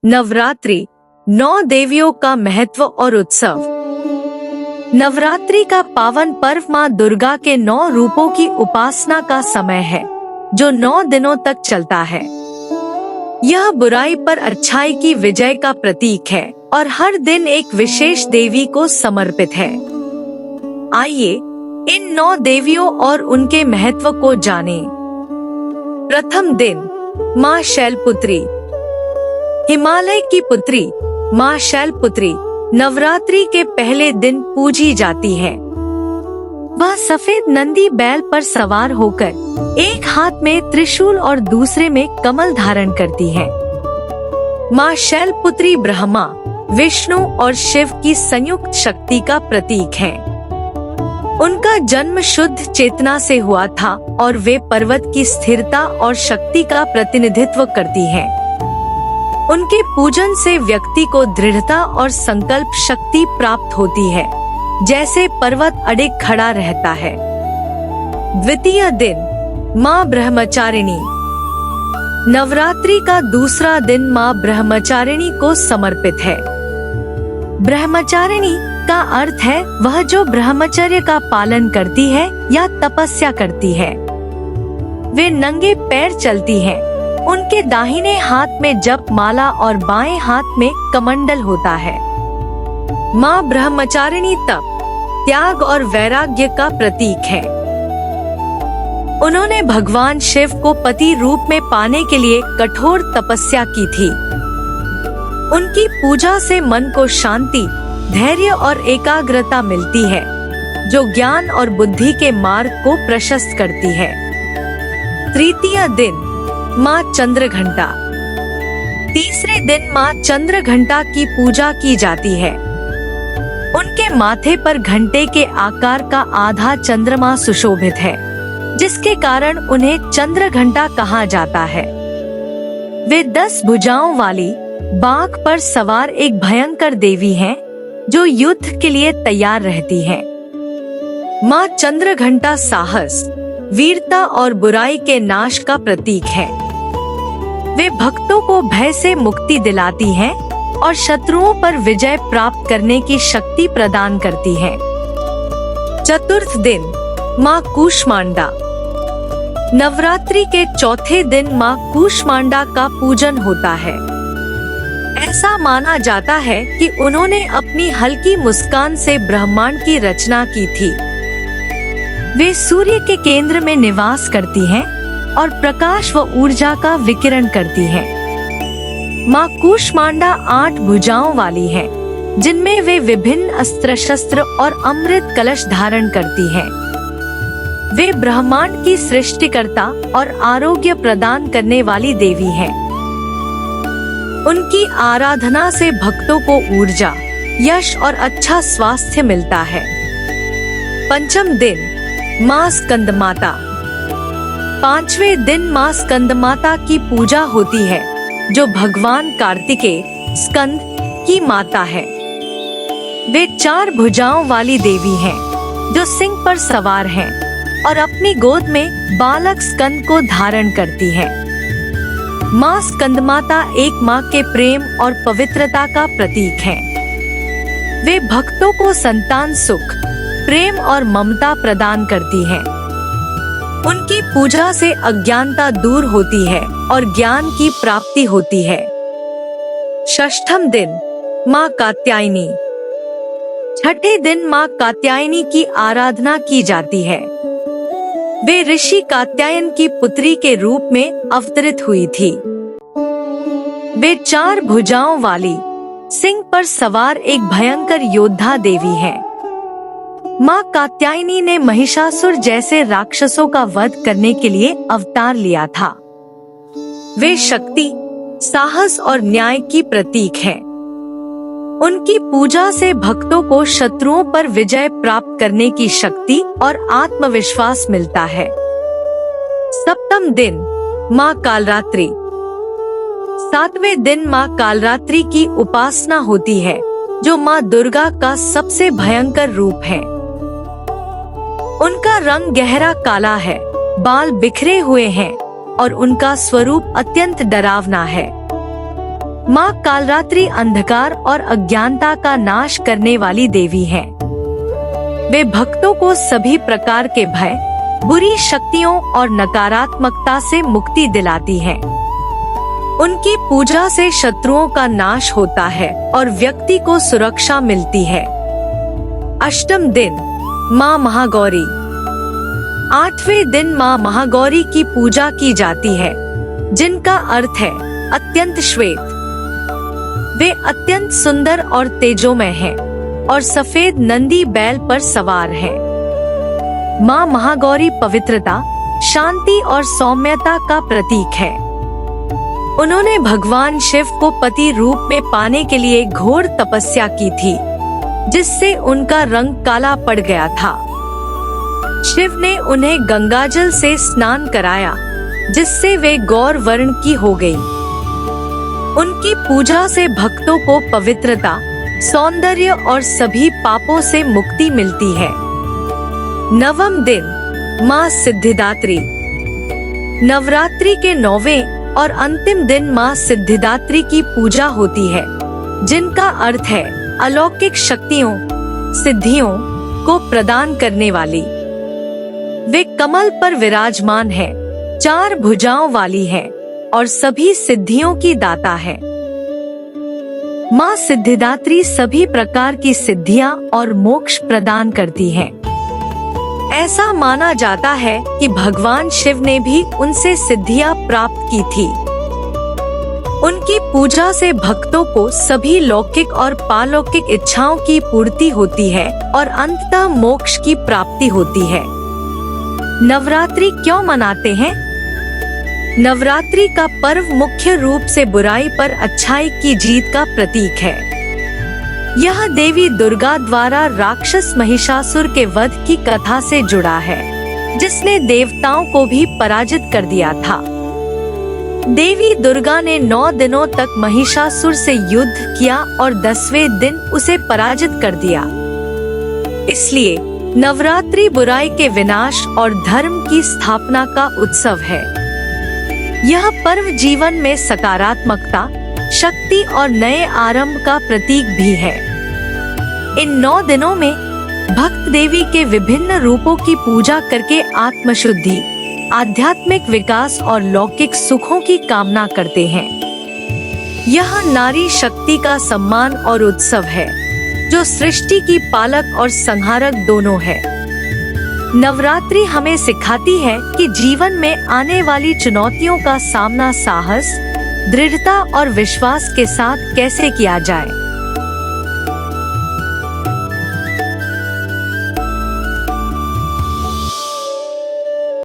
नवरात्रि 9 देवियों का महत्व और उत्सव। नवरात्रि का पावन पर्व माँ दुर्गा के 9 रूपों की उपासना का समय है, जो 9 दिनों तक चलता है। यह बुराई पर अच्छाई की विजय का प्रतीक है और हर दिन एक विशेष देवी को समर्पित है। आइए इन 9 देवियों और उनके महत्व को जानें। प्रथम दिन, माँ शैलपुत्री। हिमालय की पुत्री माँ शैलपुत्री नवरात्रि के पहले दिन पूजी जाती है। वह सफेद नंदी बैल पर सवार होकर एक हाथ में त्रिशूल और दूसरे में कमल धारण करती है। माँ शैलपुत्री ब्रह्मा, विष्णु और शिव की संयुक्त शक्ति का प्रतीक है। उनका जन्म शुद्ध चेतना से हुआ था और वे पर्वत की स्थिरता और शक्ति का प्रतिनिधित्व करती है। उनके पूजन से व्यक्ति को दृढ़ता और संकल्प शक्ति प्राप्त होती है, जैसे पर्वत अडिग खड़ा रहता है। द्वितीय दिन, माँ ब्रह्मचारिणी। नवरात्रि का दूसरा दिन माँ ब्रह्मचारिणी को समर्पित है। ब्रह्मचारिणी का अर्थ है वह जो ब्रह्मचर्य का पालन करती है या तपस्या करती है। वे नंगे पैर चलती हैं। उनके दाहिने हाथ में जप माला और बाएं हाथ में कमंडल होता है। माँ ब्रह्मचारिणी तप, त्याग और वैराग्य का प्रतीक है। उन्होंने भगवान शिव को पति रूप में पाने के लिए कठोर तपस्या की थी। उनकी पूजा से मन को शांति, धैर्य और एकाग्रता मिलती है, जो ज्ञान और बुद्धि के मार्ग को प्रशस्त करती है। तृतीय दिन, माँ चंद्रघंटा। तीसरे दिन माँ चंद्रघंटा की पूजा की जाती है। उनके माथे पर घंटे के आकार का आधा चंद्रमा सुशोभित है, जिसके कारण उन्हें चंद्रघंटा कहा जाता है। वे 10 भुजाओं वाली बाघ पर सवार एक भयंकर देवी हैं, जो युद्ध के लिए तैयार रहती हैं। माँ चंद्रघंटा साहस, वीरता और बुराई के नाश का प्रतीक है। वे भक्तों को भय से मुक्ति दिलाती हैं और शत्रुओं पर विजय प्राप्त करने की शक्ति प्रदान करती हैं। चतुर्थ दिन, माँ कूष्मांडा। नवरात्रि के चौथे दिन माँ कूष्मांडा का पूजन होता है। ऐसा माना जाता है कि उन्होंने अपनी हल्की मुस्कान से ब्रह्मांड की रचना की थी। वे सूर्य के केंद्र में निवास करती हैं और प्रकाश व ऊर्जा का विकिरण करती हैं। माँ कूष्मांडा 8 भुजाओं वाली है, जिनमें वे विभिन्न अस्त्र शस्त्र और अमृत कलश धारण करती हैं। वे ब्रह्मांड की सृष्टिकर्ता और आरोग्य प्रदान करने वाली देवी हैं। उनकी आराधना से भक्तों को ऊर्जा, यश और अच्छा स्वास्थ्य मिलता है। पंचम दिन, माँ स्कंदमाता। 5वें दिन माँ स्कंदमाता की पूजा होती है, जो भगवान कार्तिकेय स्कंद की माता है। वे 4 भुजाओं वाली देवी हैं, जो सिंह पर सवार हैं और अपनी गोद में बालक स्कंद को धारण करती हैं। माँ स्कंदमाता एक माँ के प्रेम और पवित्रता का प्रतीक है। वे भक्तों को संतान सुख, प्रेम और ममता प्रदान करती हैं। उनकी पूजा से अज्ञानता दूर होती है और ज्ञान की प्राप्ति होती है। षष्ठम दिन, माँ कात्यायनी। छठे दिन माँ कात्यायनी की आराधना की जाती है। वे ऋषि कात्यायन की पुत्री के रूप में अवतरित हुई थी। वे 4 भुजाओं वाली सिंह पर सवार एक भयंकर योद्धा देवी है। माँ कात्यायनी ने महिषासुर जैसे राक्षसों का वध करने के लिए अवतार लिया था। वे शक्ति, साहस और न्याय की प्रतीक हैं। उनकी पूजा से भक्तों को शत्रुओं पर विजय प्राप्त करने की शक्ति और आत्मविश्वास मिलता है। सप्तम दिन, माँ कालरात्रि। 7वें दिन माँ कालरात्रि की उपासना होती है, जो माँ दुर्गा का सबसे भयंकर रूप है। उनका रंग गहरा काला है, बाल बिखरे हुए हैं और उनका स्वरूप अत्यंत डरावना है। माँ कालरात्रि अंधकार और अज्ञानता का नाश करने वाली देवी है। वे भक्तों को सभी प्रकार के भय, बुरी शक्तियों और नकारात्मकता से मुक्ति दिलाती हैं। उनकी पूजा से शत्रुओं का नाश होता है और व्यक्ति को सुरक्षा मिलती है। अष्टम दिन माँ महागौरी। 8वें दिन माँ महागौरी की पूजा की जाती है, जिनका अर्थ है अत्यंत श्वेत। वे अत्यंत सुंदर और तेजोमय हैं और सफेद नंदी बैल पर सवार हैं। माँ महागौरी पवित्रता, शांति और सौम्यता का प्रतीक है। उन्होंने भगवान शिव को पति रूप में पाने के लिए घोर तपस्या की थी, जिससे उनका रंग काला पड़ गया था। शिव ने उन्हें गंगाजल से स्नान कराया, जिससे वे गौर वर्ण की हो गई। उनकी पूजा से भक्तों को पवित्रता, सौंदर्य और सभी पापों से मुक्ति मिलती है। 9वां दिन माँ सिद्धिदात्री। नवरात्रि के 9वें और अंतिम दिन माँ सिद्धिदात्री की पूजा होती है, जिनका अर्थ है अलौकिक शक्तियों, सिद्धियों को प्रदान करने वाली। वे कमल पर विराजमान है, 4 भुजाओं वाली है और सभी सिद्धियों की दाता है। माँ सिद्धिदात्री सभी प्रकार की सिद्धियां और मोक्ष प्रदान करती हैं। ऐसा माना जाता है कि भगवान शिव ने भी उनसे सिद्धियां प्राप्त की थी। उनकी पूजा से भक्तों को सभी लौकिक और पालौकिक इच्छाओं की पूर्ति होती है और अंततः मोक्ष की प्राप्ति होती है। नवरात्रि क्यों मनाते हैं? नवरात्रि का पर्व मुख्य रूप से बुराई पर अच्छाई की जीत का प्रतीक है। यह देवी दुर्गा द्वारा राक्षस महिषासुर के वध की कथा से जुड़ा है, जिसने देवताओं को भी पराजित कर दिया था। देवी दुर्गा ने 9 दिनों तक महिषासुर से युद्ध किया और 10वें दिन उसे पराजित कर दिया। इसलिए नवरात्रि बुराई के विनाश और धर्म की स्थापना का उत्सव है। यह पर्व जीवन में सकारात्मकता, शक्ति और नए आरंभ का प्रतीक भी है। इन 9 दिनों में भक्त देवी के विभिन्न रूपों की पूजा करके आत्मशुद्धि, आध्यात्मिक विकास और लौकिक सुखों की कामना करते हैं। यह नारी शक्ति का सम्मान और उत्सव है, जो सृष्टि की पालक और संहारक दोनों है। नवरात्रि हमें सिखाती है कि जीवन में आने वाली चुनौतियों का सामना साहस, दृढ़ता और विश्वास के साथ कैसे किया जाए।